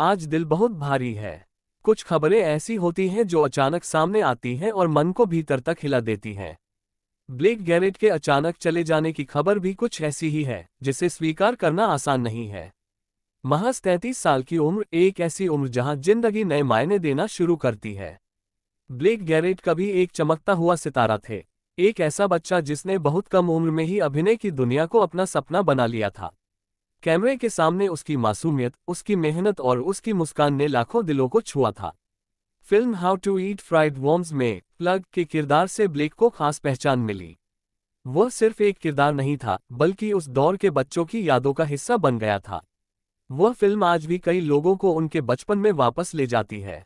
आज दिल बहुत भारी है। कुछ खबरें ऐसी होती हैं जो अचानक सामने आती हैं और मन को भीतर तक हिला देती हैं। ब्लेक गैरेट के अचानक चले जाने की खबर भी कुछ ऐसी ही है, जिसे स्वीकार करना आसान नहीं है। महज 33 साल की उम्र, एक ऐसी उम्र जहां जिंदगी नए मायने देना शुरू करती है। ब्लेक गैरेट कभी एक चमकता हुआ सितारा थे। एक ऐसा बच्चा जिसने बहुत कम उम्र में ही अभिनय की दुनिया को अपना सपना बना लिया था। कैमरे के सामने उसकी मासूमियत, उसकी मेहनत और उसकी मुस्कान ने लाखों दिलों को छुआ था। Film how to eat fried worms में प्लग के किरदार से ब्लेक को खास पहचान मिली। वह सिर्फ एक किरदार नहीं था, बल्कि उस दौर के बच्चों की यादों का हिस्सा बन गया था। वह फिल्म आज भी कई लोगों को उनके बचपन में वापस ले जाती है।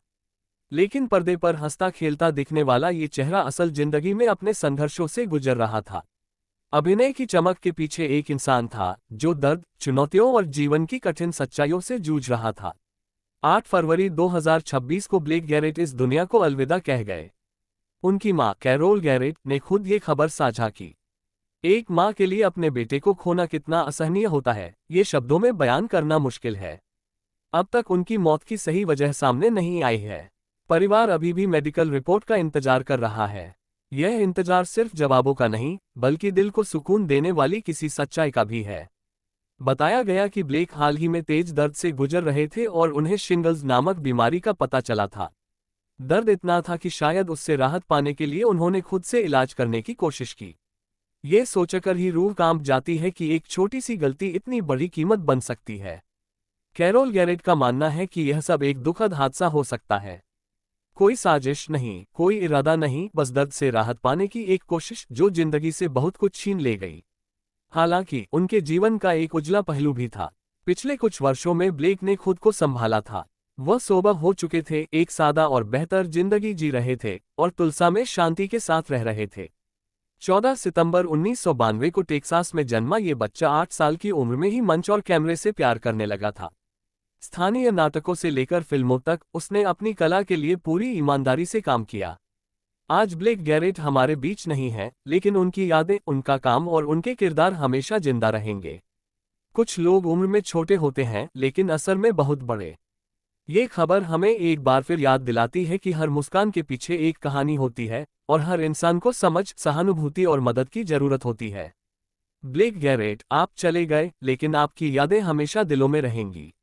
लेकिन पर्दे पर हंसता खेलता दिखने वाला ये चेहरा असल जिंदगी में अपने संघर्षों से गुजर रहा था। अभिनय की चमक के पीछे एक इंसान था जो दर्द, चुनौतियों और जीवन की कठिन सच्चाइयों से जूझ रहा था। 8 फरवरी 2026 को ब्लेक गैरेट इस दुनिया को अलविदा कह गए। उनकी मां कैरोल गैरेट ने खुद ये खबर साझा की। एक मां के लिए अपने बेटे को खोना कितना असहनीय होता है, ये शब्दों में बयान करना मुश्किल है। अब तक उनकी मौत की सही वजह सामने नहीं आई है। परिवार अभी भी मेडिकल रिपोर्ट का इंतजार कर रहा है। यह इंतजार सिर्फ जवाबों का नहीं, बल्कि दिल को सुकून देने वाली किसी सच्चाई का भी है। बताया गया कि ब्लेक हाल ही में तेज दर्द से गुजर रहे थे और उन्हें शिंगल्स नामक बीमारी का पता चला था। दर्द इतना था कि शायद उससे राहत पाने के लिए उन्होंने खुद से इलाज करने की कोशिश की। ये सोचकर ही रूह कांप जाती है कि एक छोटी सी गलती इतनी बड़ी कीमत बन सकती है। कैरोल गैरेट का मानना है कि यह सब एक दुखद हादसा हो सकता है। कोई साजिश नहीं, कोई इरादा नहीं, बस दर्द से राहत पाने की एक कोशिश जो जिंदगी से बहुत कुछ छीन ले गई। हालांकि उनके जीवन का एक उजला पहलू भी था। पिछले कुछ वर्षों में ब्लेक ने खुद को संभाला था। वह सोबर हो चुके थे, एक सादा और बेहतर जिंदगी जी रहे थे और तुलसा में शांति के साथ रह रहे थे। 14 सितंबर 1992 को टेक्सास में जन्मा ये बच्चा 8 साल की उम्र में ही मंच और कैमरे से प्यार करने लगा था। स्थानीय नाटकों से लेकर फिल्मों तक उसने अपनी कला के लिए पूरी ईमानदारी से काम किया। आज ब्लेक गैरेट हमारे बीच नहीं है, लेकिन उनकी यादें, उनका काम और उनके किरदार हमेशा जिंदा रहेंगे। कुछ लोग उम्र में छोटे होते हैं, लेकिन असर में बहुत बड़े। ये खबर हमें एक बार फिर याद दिलाती है कि हर मुस्कान के पीछे एक कहानी होती है और हर इंसान को समझ, सहानुभूति और मदद की जरूरत होती है। ब्लेक गैरेट, आप चले गए, लेकिन आपकी यादें हमेशा दिलों में रहेंगी।